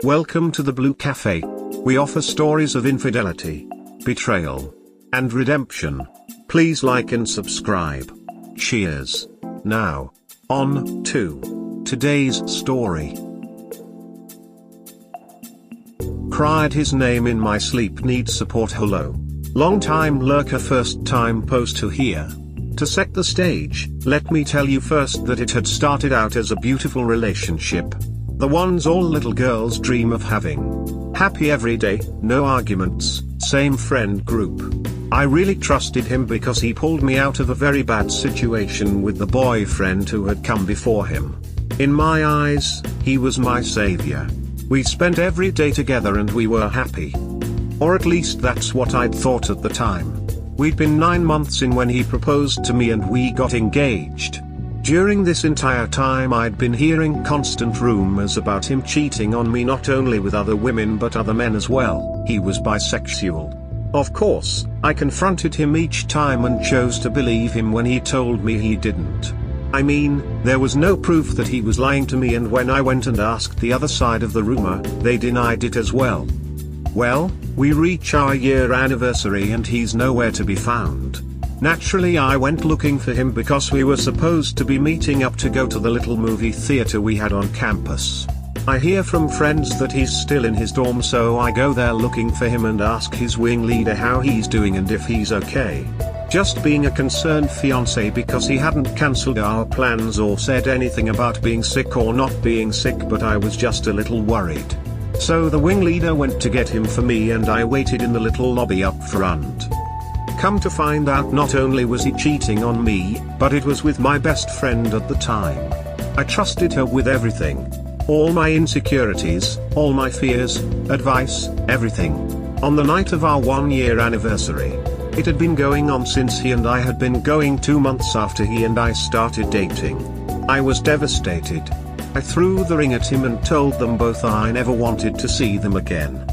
Welcome to the Blue Cafe. We offer stories of infidelity, betrayal, and redemption. Please like and subscribe. Cheers. Now, on to today's story. Cried his name in my sleep, needs support. Hello. Long time lurker, first time poster here. To set the stage, let me tell you first that it had started out as a beautiful relationship. The ones all little girls dream of having. Happy every day, no arguments, same friend group. I really trusted him because he pulled me out of a very bad situation with the boyfriend who had come before him. In my eyes, he was my savior. We spent every day together and we were happy. Or at least that's what I'd thought at the time. We'd been 9 months in when he proposed to me and we got engaged. During this entire time I'd been hearing constant rumors about him cheating on me, not only with other women but other men as well. He was bisexual. Of course, I confronted him each time and chose to believe him when he told me he didn't. I mean, there was no proof that he was lying to me, and when I went and asked the other side of the rumor, they denied it as well. Well, we reach our year anniversary and he's nowhere to be found. Naturally I went looking for him because we were supposed to be meeting up to go to the little movie theater we had on campus. I hear from friends that he's still in his dorm, so I go there looking for him and ask his wing leader how he's doing and if he's okay. Just being a concerned fiance, because he hadn't cancelled our plans or said anything about being sick or not being sick, but I was just a little worried. So the wing leader went to get him for me and I waited in the little lobby up front. Come to find out, not only was he cheating on me, but it was with my best friend at the time. I trusted her with everything. All my insecurities, all my fears, advice, everything. On the night of our 1-year anniversary. It had been going on since he and I had been going 2 months after he and I started dating. I was devastated. I threw the ring at him and told them both I never wanted to see them again.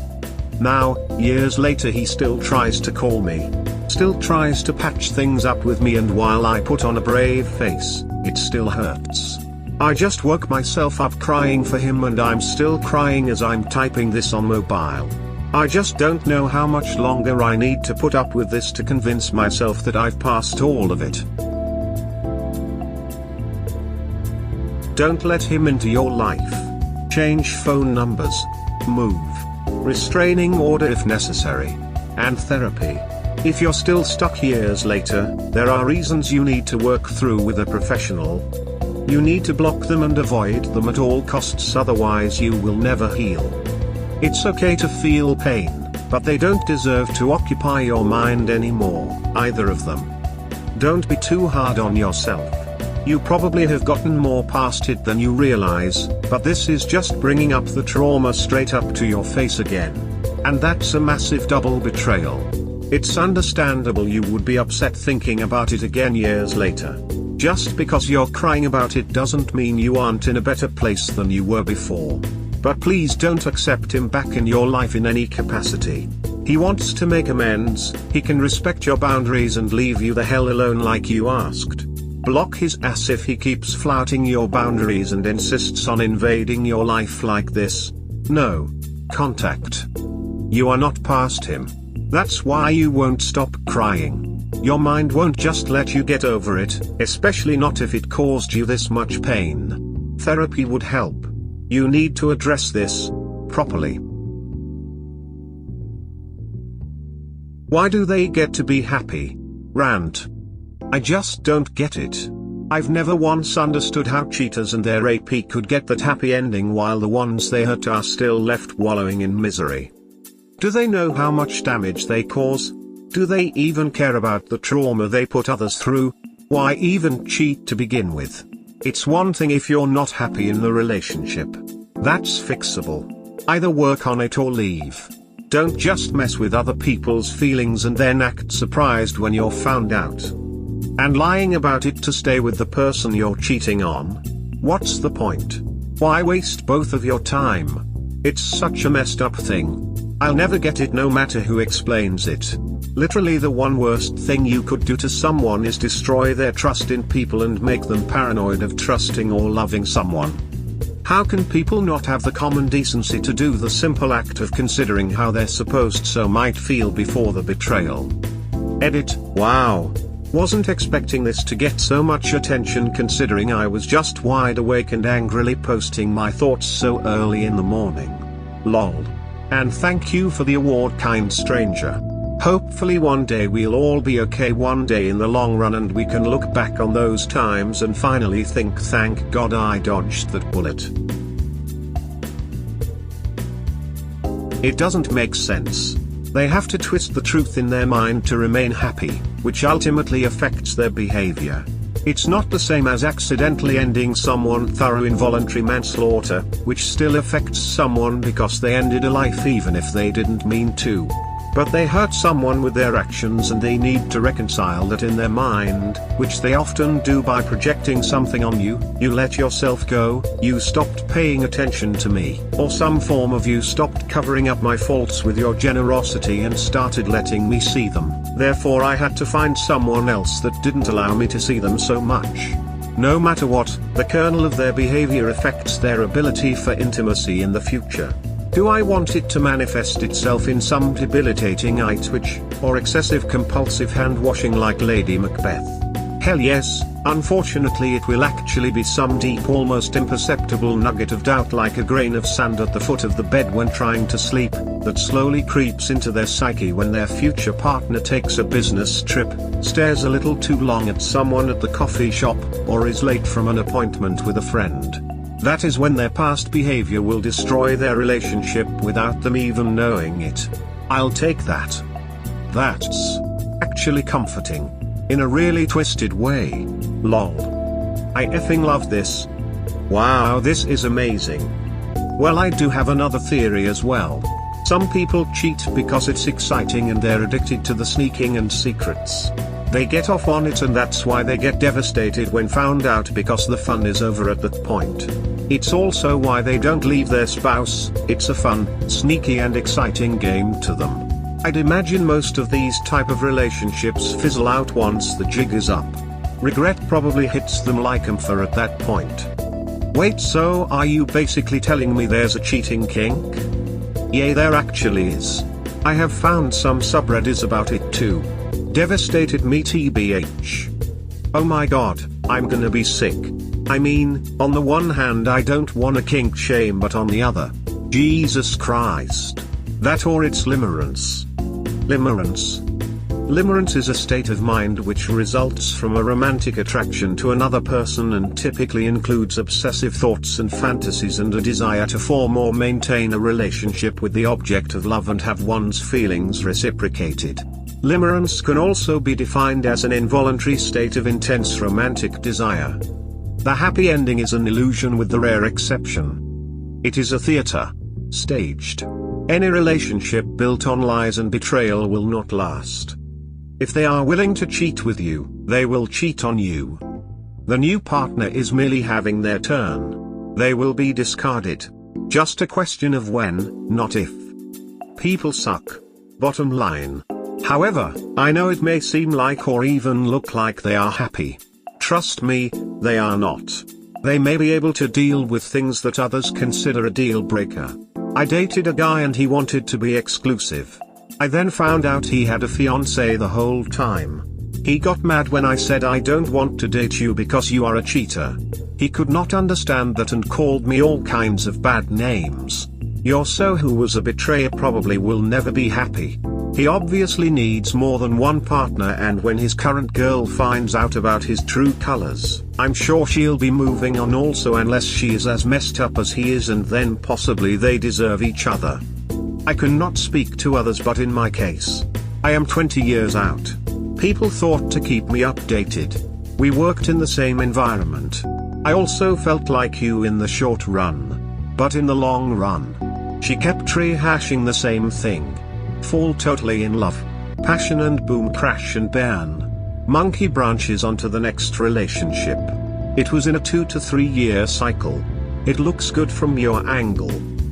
Now, years later, he still tries to call me. Still tries to patch things up with me, and while I put on a brave face, it still hurts. I just woke myself up crying for him, and I'm still crying as I'm typing this on mobile. I just don't know how much longer I need to put up with this to convince myself that I've passed all of it. Don't let him into your life. Change phone numbers. Move. Restraining order if necessary. And therapy. If you're still stuck years later, there are reasons you need to work through with a professional. You need to block them and avoid them at all costs, otherwise you will never heal. It's okay to feel pain, but they don't deserve to occupy your mind anymore, either of them. Don't be too hard on yourself. You probably have gotten more past it than you realize, but this is just bringing up the trauma straight up to your face again. And that's a massive double betrayal. It's understandable you would be upset thinking about it again years later. Just because you're crying about it doesn't mean you aren't in a better place than you were before. But please don't accept him back in your life in any capacity. He wants to make amends, he can respect your boundaries and leave you the hell alone like you asked. Block his ass if he keeps flouting your boundaries and insists on invading your life like this. No contact. You are not past him. That's why you won't stop crying. Your mind won't just let you get over it, especially not if it caused you this much pain. Therapy would help. You need to address this properly. Why do they get to be happy? Rant. I just don't get it. I've never once understood how cheaters and their AP could get that happy ending while the ones they hurt are still left wallowing in misery. Do they know how much damage they cause? Do they even care about the trauma they put others through? Why even cheat to begin with? It's one thing if you're not happy in the relationship. That's fixable. Either work on it or leave. Don't just mess with other people's feelings and then act surprised when you're found out. And lying about it to stay with the person you're cheating on? What's the point? Why waste both of your time? It's such a messed up thing. I'll never get it no matter who explains it. Literally the one worst thing you could do to someone is destroy their trust in people and make them paranoid of trusting or loving someone. How can people not have the common decency to do the simple act of considering how their supposed so might feel before the betrayal? Edit. Wow. Wasn't expecting this to get so much attention considering I was just wide awake and angrily posting my thoughts so early in the morning. Lol. And thank you for the award, kind stranger. Hopefully one day we'll all be okay one day in the long run and we can look back on those times and finally think thank God I dodged that bullet. It doesn't make sense. They have to twist the truth in their mind to remain happy, which ultimately affects their behavior. It's not the same as accidentally ending someone through involuntary manslaughter, which still affects someone because they ended a life even if they didn't mean to. But they hurt someone with their actions and they need to reconcile that in their mind, which they often do by projecting something on you. You let yourself go, you stopped paying attention to me, or some form of you stopped covering up my faults with your generosity and started letting me see them. Therefore I had to find someone else that didn't allow me to see them so much. No matter what, the kernel of their behavior affects their ability for intimacy in the future. Do I want it to manifest itself in some debilitating eye twitch, or excessive compulsive hand-washing like Lady Macbeth? Hell yes, unfortunately it will actually be some deep almost imperceptible nugget of doubt like a grain of sand at the foot of the bed when trying to sleep, that slowly creeps into their psyche when their future partner takes a business trip, stares a little too long at someone at the coffee shop, or is late from an appointment with a friend. That is when their past behavior will destroy their relationship without them even knowing it. I'll take that. That's actually comforting. In a really twisted way. Lol. I effing love this. Wow, this is amazing. Well, I do have another theory as well. Some people cheat because it's exciting and they're addicted to the sneaking and secrets. They get off on it and that's why they get devastated when found out because the fun is over at that point. It's also why they don't leave their spouse. It's a fun, sneaky and exciting game to them. I'd imagine most of these type of relationships fizzle out once the jig is up. Regret probably hits them like camphor at that point. Wait, so are you basically telling me there's a cheating kink? Yeah, there actually is. I have found some subreddits about it too. Devastated me TBH. Oh my god, I'm gonna be sick. I mean, on the one hand I don't wanna kink shame, but on the other, Jesus Christ. That or it's limerence. Limerence. Limerence is a state of mind which results from a romantic attraction to another person and typically includes obsessive thoughts and fantasies and a desire to form or maintain a relationship with the object of love and have one's feelings reciprocated. Limerence can also be defined as an involuntary state of intense romantic desire. The happy ending is an illusion with the rare exception. It is a theater. Staged. Any relationship built on lies and betrayal will not last. If they are willing to cheat with you, they will cheat on you. The new partner is merely having their turn. They will be discarded. Just a question of when, not if. People suck. Bottom line. However, I know it may seem like or even look like they are happy. Trust me, they are not. They may be able to deal with things that others consider a deal breaker. I dated a guy and he wanted to be exclusive. I then found out he had a fiancée the whole time. He got mad when I said I don't want to date you because you are a cheater. He could not understand that and called me all kinds of bad names. Your so who was a betrayer probably will never be happy. He obviously needs more than one partner, and when his current girl finds out about his true colors, I'm sure she'll be moving on also unless she is as messed up as he is, and then possibly they deserve each other. I cannot speak to others, but in my case, I am 20 years out. People thought to keep me updated. We worked in the same environment. I also felt like you in the short run. But in the long run, she kept rehashing the same thing. Fall totally in love. Passion and boom, crash and burn. Monkey branches onto the next relationship. It was in a 2 to 3 year cycle. It looks good from your angle.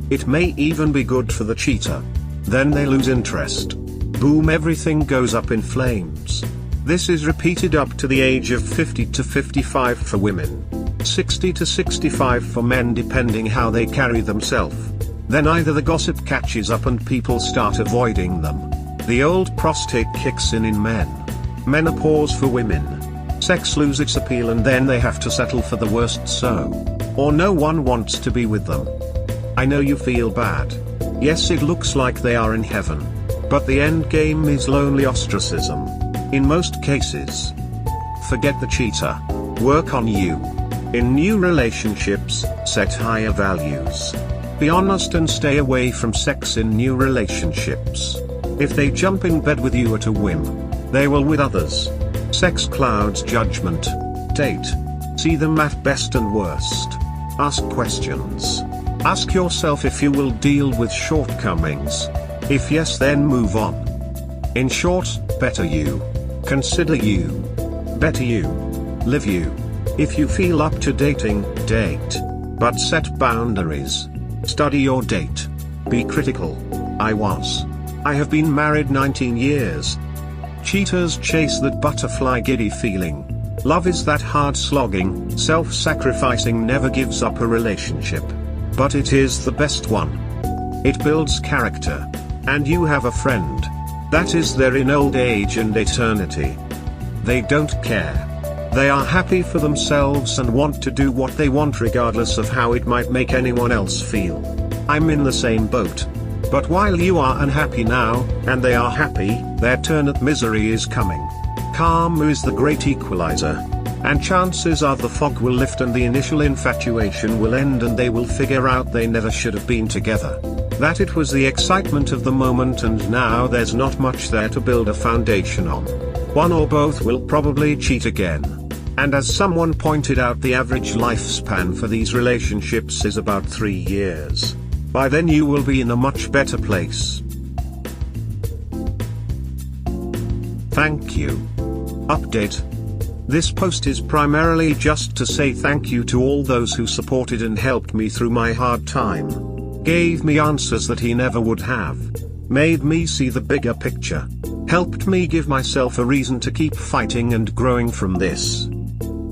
It may even be good for the cheater. Then they lose interest. Boom, everything goes up in flames. This is repeated up to the age of 50 to 55 for women. 60 to 65 for men depending how they carry themselves. Then either the gossip catches up and people start avoiding them. The old prostate kicks in men. Menopause for women. Sex loses its appeal and then they have to settle for the worst or no one wants to be with them. I know you feel bad. Yes, it looks like they are in heaven. But the end game is lonely ostracism. In most cases. Forget the cheater. Work on you. In new relationships, set higher values. Be honest and stay away from sex in new relationships. If they jump in bed with you at a whim, they will with others. Sex clouds judgment. Date. See them at best and worst. Ask questions. Ask yourself if you will deal with shortcomings. If yes, then move on. In short, better you. Consider you. Better you. Live you. If you feel up to dating, date. But set boundaries. Study your date. Be critical. I have been married 19 years. Cheaters chase that butterfly giddy feeling. Love is that hard slogging, self-sacrificing never gives up a relationship. But it is the best one. It builds character. And you have a friend. That is there in old age and eternity. They don't care. They are happy for themselves and want to do what they want regardless of how it might make anyone else feel. I'm in the same boat. But while you are unhappy now, and they are happy, their turn at misery is coming. Karma is the great equalizer. And chances are the fog will lift and the initial infatuation will end and they will figure out they never should have been together. That it was the excitement of the moment and now there's not much there to build a foundation on. One or both will probably cheat again. And as someone pointed out, the average lifespan for these relationships is about 3 years. By then you will be in a much better place. Thank you. Update. This post is primarily just to say thank you to all those who supported and helped me through my hard time. Gave me answers that he never would have. Made me see the bigger picture. Helped me give myself a reason to keep fighting and growing from this.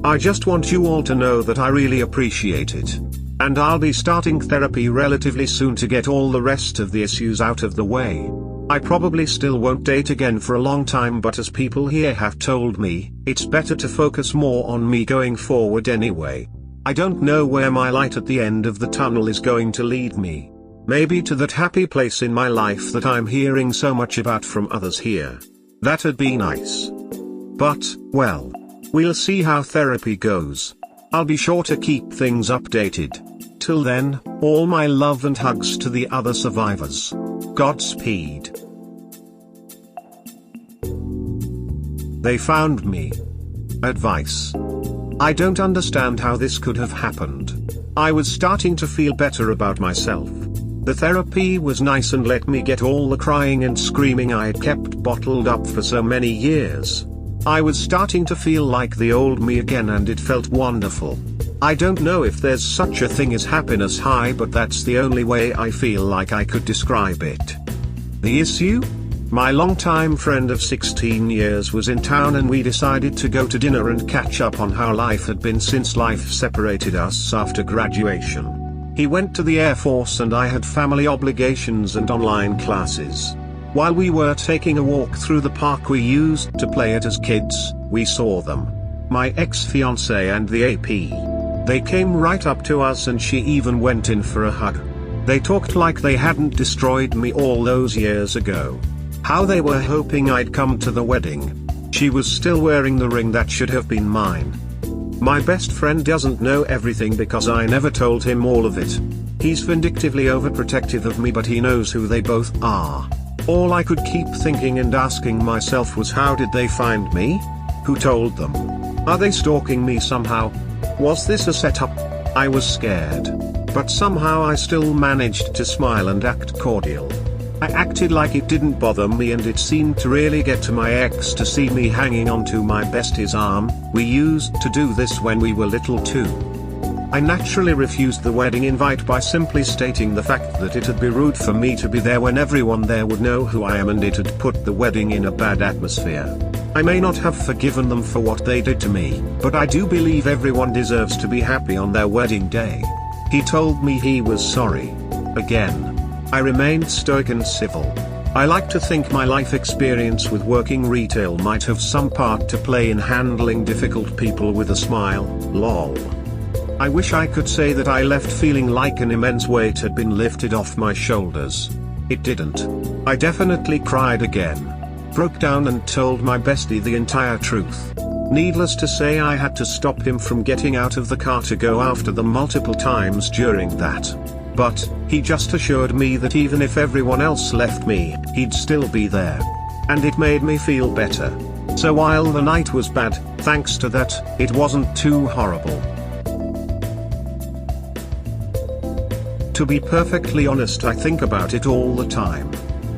I just want you all to know that I really appreciate it. And I'll be starting therapy relatively soon to get all the rest of the issues out of the way. I probably still won't date again for a long time, but as people here have told me, it's better to focus more on me going forward anyway. I don't know where my light at the end of the tunnel is going to lead me. Maybe to that happy place in my life that I'm hearing so much about from others here. That'd be nice. But, well, we'll see how therapy goes. I'll be sure to keep things updated. Till then, all my love and hugs to the other survivors. Godspeed. They found me. Advice. I don't understand how this could have happened. I was starting to feel better about myself. The therapy was nice and let me get all the crying and screaming I had kept bottled up for so many years. I was starting to feel like the old me again and it felt wonderful. I don't know if there's such a thing as happiness high, but that's the only way I feel like I could describe it. The issue? My longtime friend of 16 years was in town and we decided to go to dinner and catch up on how life had been since life separated us after graduation. He went to the Air Force and I had family obligations and online classes. While we were taking a walk through the park we used to play at as kids, we saw them. My ex-fiancée and the AP. They came right up to us and she even went in for a hug. They talked like they hadn't destroyed me all those years ago. How they were hoping I'd come to the wedding. She was still wearing the ring that should have been mine. My best friend doesn't know everything because I never told him all of it. He's vindictively overprotective of me, but he knows who they both are. All I could keep thinking and asking myself was, how did they find me? Who told them? Are they stalking me somehow? Was this a setup? I was scared. But somehow I still managed to smile and act cordial. I acted like it didn't bother me, and it seemed to really get to my ex to see me hanging onto my bestie's arm. We used to do this when we were little too. I naturally refused the wedding invite by simply stating the fact that it'd be rude for me to be there when everyone there would know who I am and it'd put the wedding in a bad atmosphere. I may not have forgiven them for what they did to me, but I do believe everyone deserves to be happy on their wedding day. He told me he was sorry. Again. I remained stoic and civil. I like to think my life experience with working retail might have some part to play in handling difficult people with a smile, lol. I wish I could say that I left feeling like an immense weight had been lifted off my shoulders. It didn't. I definitely cried again. Broke down and told my bestie the entire truth. Needless to say, I had to stop him from getting out of the car to go after them multiple times during that. But, he just assured me that even if everyone else left me, he'd still be there. And it made me feel better. So while the night was bad, thanks to that, it wasn't too horrible. To be perfectly honest, I think about it all the time.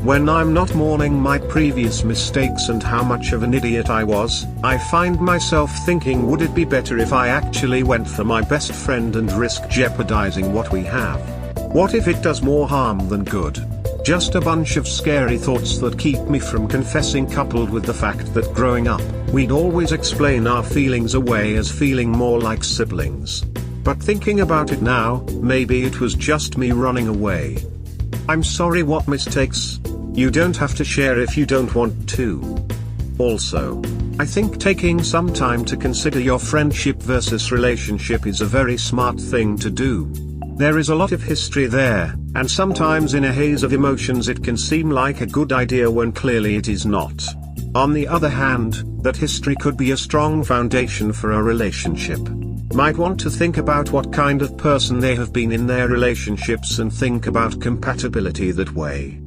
When I'm not mourning my previous mistakes and how much of an idiot I was, I find myself thinking, would it be better if I actually went for my best friend and risk jeopardizing what we have? What if it does more harm than good? Just a bunch of scary thoughts that keep me from confessing, coupled with the fact that growing up, we'd always explain our feelings away as feeling more like siblings. But thinking about it now, maybe it was just me running away. I'm sorry. What mistakes? You don't have to share if you don't want to. Also, I think taking some time to consider your friendship versus relationship is a very smart thing to do. There is a lot of history there, and sometimes in a haze of emotions it can seem like a good idea when clearly it is not. On the other hand, that history could be a strong foundation for a relationship. Might want to think about what kind of person they have been in their relationships and think about compatibility that way.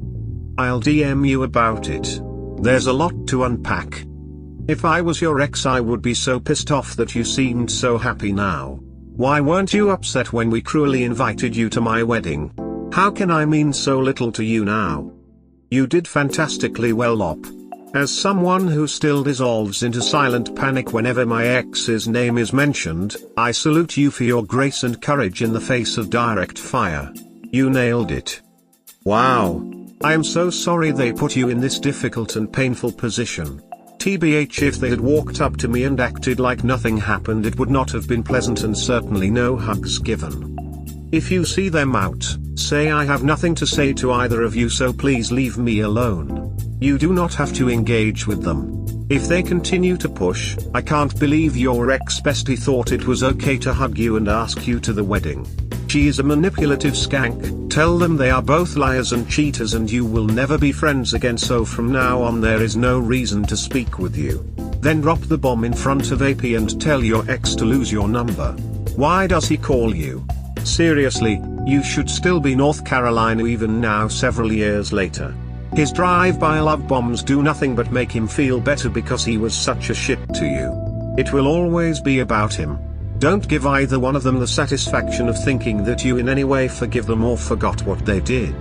I'll DM you about it. There's a lot to unpack. If I was your ex, I would be so pissed off that you seemed so happy now. Why weren't you upset when we cruelly invited you to my wedding? How can I mean so little to you now? You did fantastically well, Op. As someone who still dissolves into silent panic whenever my ex's name is mentioned, I salute you for your grace and courage in the face of direct fire. You nailed it. Wow. I am so sorry they put you in this difficult and painful position. TBH, if they had walked up to me and acted like nothing happened, it would not have been pleasant, and certainly no hugs given. If you see them out, say I have nothing to say to either of you, so please leave me alone. You do not have to engage with them. If they continue to push, I can't believe your ex-bestie thought it was okay to hug you and ask you to the wedding. She is a manipulative skank. Tell them they are both liars and cheaters and you will never be friends again, so from now on there is no reason to speak with you. Then drop the bomb in front of AP and tell your ex to lose your number. Why does he call you? Seriously, you should still be North Carolina even now, several years later. His drive-by love bombs do nothing but make him feel better because he was such a shit to you. It will always be about him. Don't give either one of them the satisfaction of thinking that you in any way forgive them or forgot what they did.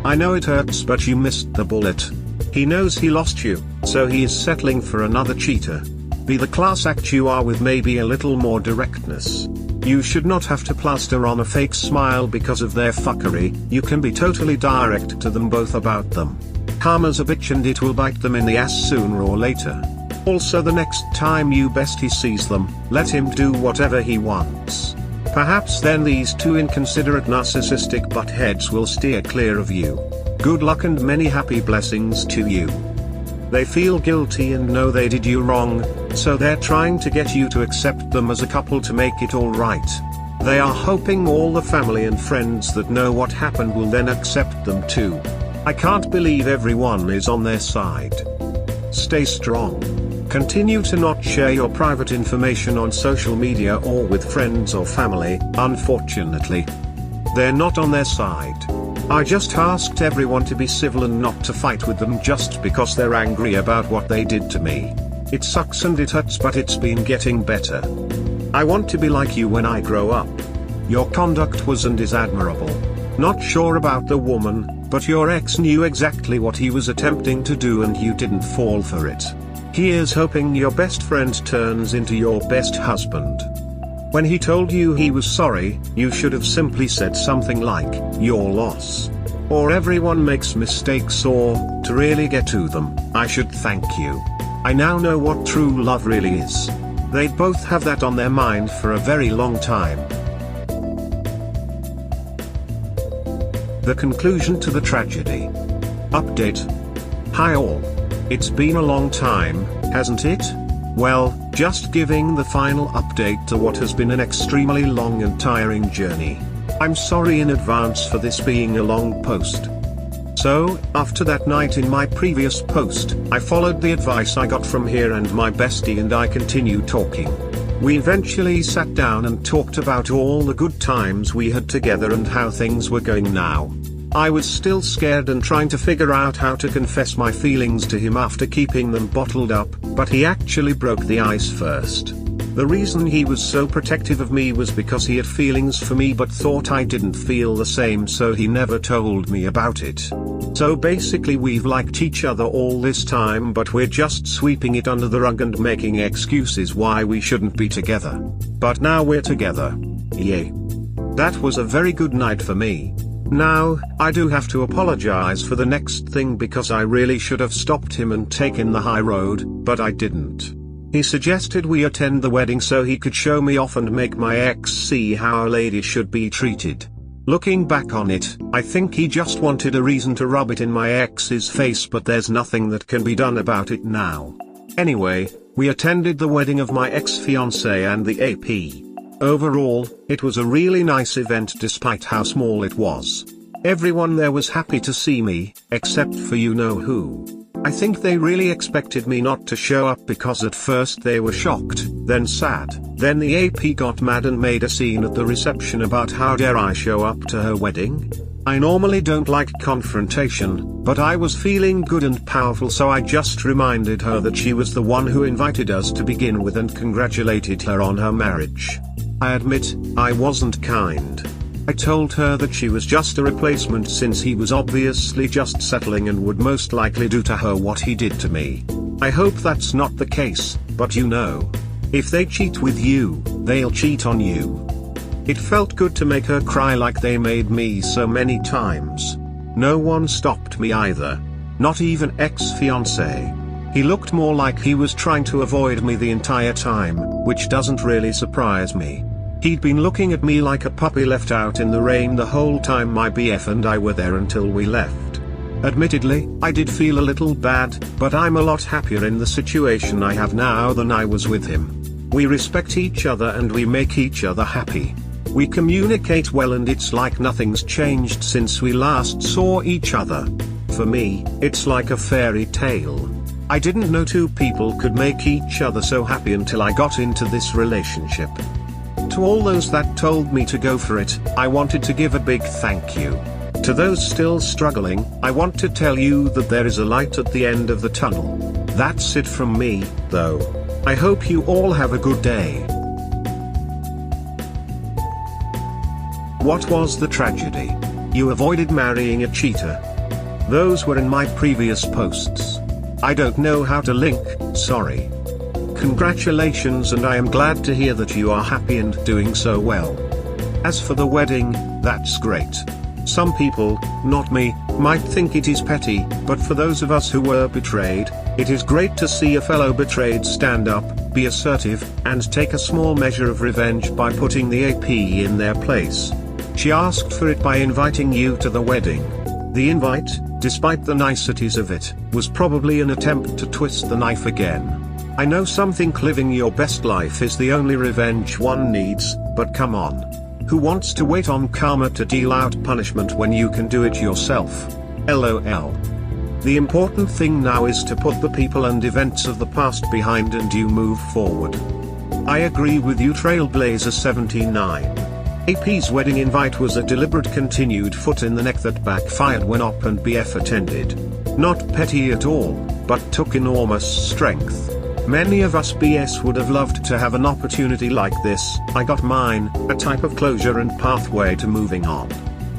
I know it hurts, but you missed the bullet. He knows he lost you, so he is settling for another cheater. Be the class act you are with maybe a little more directness. You should not have to plaster on a fake smile because of their fuckery. You can be totally direct to them both about them. Karma's a bitch and it will bite them in the ass sooner or later. Also, the next time you bestie sees them, let him do whatever he wants. Perhaps then these two inconsiderate narcissistic buttheads will steer clear of you. Good luck and many happy blessings to you. They feel guilty and know they did you wrong, so they're trying to get you to accept them as a couple to make it all right. They are hoping all the family and friends that know what happened will then accept them too. I can't believe everyone is on their side. Stay strong. Continue to not share your private information on social media or with friends or family. Unfortunately, they're not on their side. I just asked everyone to be civil and not to fight with them just because they're angry about what they did to me. It sucks and it hurts, but it's been getting better. I want to be like you when I grow up. Your conduct was and is admirable. Not sure about the woman, but your ex knew exactly what he was attempting to do and you didn't fall for it. Here's hoping your best friend turns into your best husband. When he told you he was sorry, you should have simply said something like, "Your loss." Or "Everyone makes mistakes," or, to really get to them, "I should thank you." I now know what true love really is. They'd both have that on their mind for a very long time. The conclusion to the tragedy. Update. Hi all. It's been a long time, hasn't it? Well, just giving the final update to what has been an extremely long and tiring journey. I'm sorry in advance for this being a long post. So, after that night in my previous post, I followed the advice I got from here and my bestie and I continued talking. We eventually sat down and talked about all the good times we had together and how things were going now. I was still scared and trying to figure out how to confess my feelings to him after keeping them bottled up, but he actually broke the ice first. The reason he was so protective of me was because he had feelings for me but thought I didn't feel the same, so he never told me about it. So basically we've liked each other all this time, but we're just sweeping it under the rug and making excuses why we shouldn't be together. But now we're together. Yay. That was a very good night for me. Now, I do have to apologize for the next thing because I really should have stopped him and taken the high road, but I didn't. He suggested we attend the wedding so he could show me off and make my ex see how a lady should be treated. Looking back on it, I think he just wanted a reason to rub it in my ex's face, but there's nothing that can be done about it now. Anyway, we attended the wedding of my ex-fiancée and the AP. Overall, it was a really nice event despite how small it was. Everyone there was happy to see me, except for you-know-who. I think they really expected me not to show up because at first they were shocked, then sad, then the AP got mad and made a scene at the reception about how dare I show up to her wedding. I normally don't like confrontation, but I was feeling good and powerful, so I just reminded her that she was the one who invited us to begin with and congratulated her on her marriage. I admit, I wasn't kind. I told her that she was just a replacement since he was obviously just settling and would most likely do to her what he did to me. I hope that's not the case, but you know. If they cheat with you, they'll cheat on you. It felt good to make her cry like they made me so many times. No one stopped me either. Not even ex-fiancé. He looked more like he was trying to avoid me the entire time, which doesn't really surprise me. He'd been looking at me like a puppy left out in the rain the whole time my BF and I were there until we left. Admittedly, I did feel a little bad, but I'm a lot happier in the situation I have now than I was with him. We respect each other and we make each other happy. We communicate well and it's like nothing's changed since we last saw each other. For me, it's like a fairy tale. I didn't know two people could make each other so happy until I got into this relationship. To all those that told me to go for it, I wanted to give a big thank you. To those still struggling, I want to tell you that there is a light at the end of the tunnel. That's it from me, though. I hope you all have a good day. What was the tragedy? You avoided marrying a cheater. Those were in my previous posts. I don't know how to link, sorry. Congratulations, and I am glad to hear that you are happy and doing so well. As for the wedding, that's great. Some people, not me, might think it is petty, but for those of us who were betrayed, it is great to see a fellow betrayed stand up, be assertive, and take a small measure of revenge by putting the AP in their place. She asked for it by inviting you to the wedding. The invite, despite the niceties of it, was probably an attempt to twist the knife again. I know some think living your best life is the only revenge one needs, but come on. Who wants to wait on karma to deal out punishment when you can do it yourself? LOL. The important thing now is to put the people and events of the past behind and you move forward. I agree with you, Trailblazer 79. AP's wedding invite was a deliberate continued foot in the neck that backfired when OP and BF attended. Not petty at all, but took enormous strength. Many of us BS would have loved to have an opportunity like this. I got mine, a type of closure and pathway to moving on.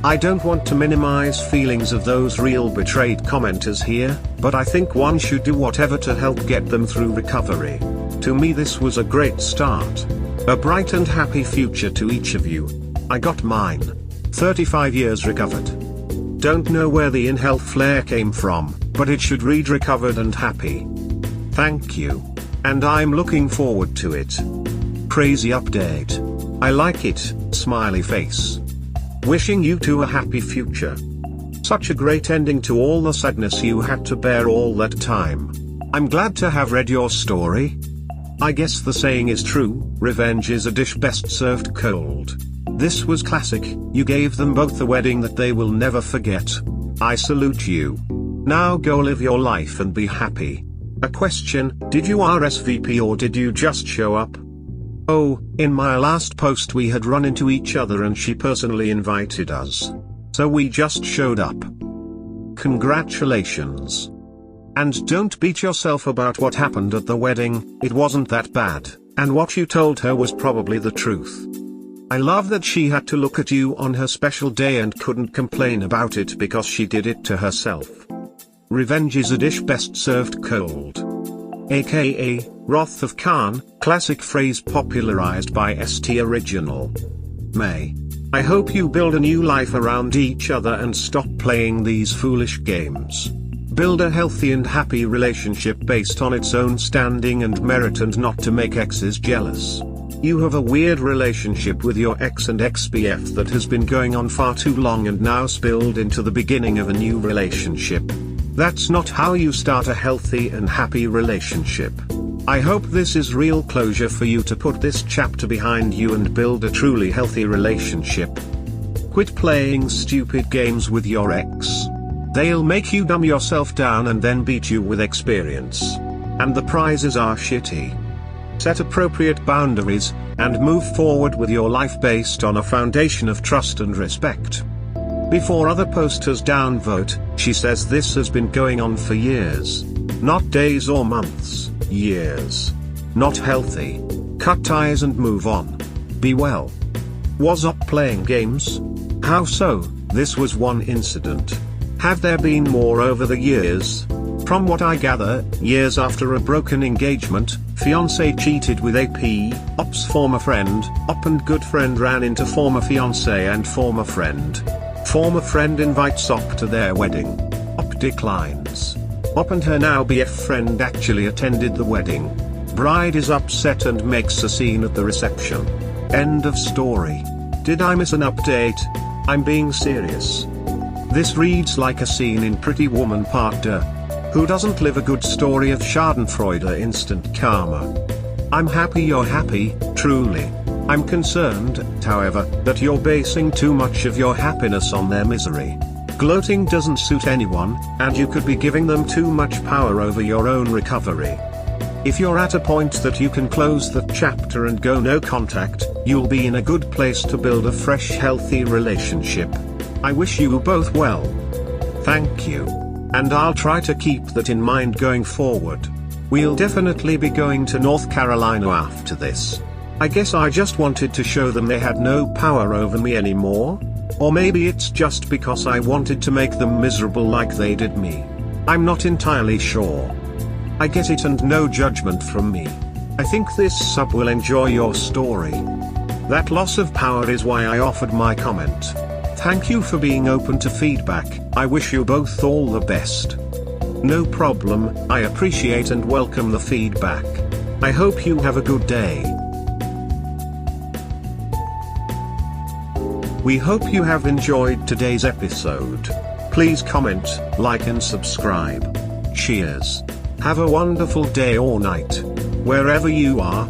I don't want to minimize feelings of those real betrayed commenters here, but I think one should do whatever to help get them through recovery. To me this was a great start. A bright and happy future to each of you. I got mine. 35 years recovered. Don't know where the in health flare came from, but it should read recovered and happy. Thank you. And I'm looking forward to it. Crazy update. I like it, smiley face. Wishing you two a happy future. Such a great ending to all the sadness you had to bear all that time. I'm glad to have read your story. I guess the saying is true, revenge is a dish best served cold. This was classic, you gave them both the wedding that they will never forget. I salute you. Now go live your life and be happy. A question, did you RSVP or did you just show up? Oh, in my last post we had run into each other and she personally invited us. So we just showed up. Congratulations. And don't beat yourself about what happened at the wedding, it wasn't that bad, and what you told her was probably the truth. I love that she had to look at you on her special day and couldn't complain about it because she did it to herself. Revenge is a dish best served cold. AKA, Wrath of Khan, classic phrase popularized by St. Original. May. I hope you build a new life around each other and stop playing these foolish games. Build a healthy and happy relationship based on its own standing and merit and not to make exes jealous. You have a weird relationship with your ex and ex-BF that has been going on far too long and now spilled into the beginning of a new relationship. That's not how you start a healthy and happy relationship. I hope this is real closure for you to put this chapter behind you and build a truly healthy relationship. Quit playing stupid games with your ex. They'll make you dumb yourself down and then beat you with experience. And the prizes are shitty. Set appropriate boundaries, and move forward with your life based on a foundation of trust and respect. Before other posters downvote, she says this has been going on for years. Not days or months, years. Not healthy. Cut ties and move on. Be well. Was up playing games? How so? This was one incident. Have there been more over the years? From what I gather, years after a broken engagement, fiancé cheated with AP, Op's former friend, Op and good friend ran into former fiancé and former friend. Former friend invites Op to their wedding. Op declines. Op and her now BF friend actually attended the wedding. Bride is upset and makes a scene at the reception. End of story. Did I miss an update? I'm being serious. This reads like a scene in Pretty Woman Part 2. Who doesn't live a good story of Schadenfreude instant karma? I'm happy you're happy, truly. I'm concerned, however, that you're basing too much of your happiness on their misery. Gloating doesn't suit anyone, and you could be giving them too much power over your own recovery. If you're at a point that you can close the chapter and go no contact, you'll be in a good place to build a fresh healthy relationship. I wish you both well. Thank you. And I'll try to keep that in mind going forward. We'll definitely be going to North Carolina after this. I guess I just wanted to show them they had no power over me anymore? Or maybe it's just because I wanted to make them miserable like they did me. I'm not entirely sure. I get it and no judgment from me. I think this sub will enjoy your story. That loss of power is why I offered my comment. Thank you for being open to feedback. I wish you both all the best. No problem, I appreciate and welcome the feedback. I hope you have a good day. We hope you have enjoyed today's episode. Please comment, like and subscribe. Cheers. Have a wonderful day or night. Wherever you are.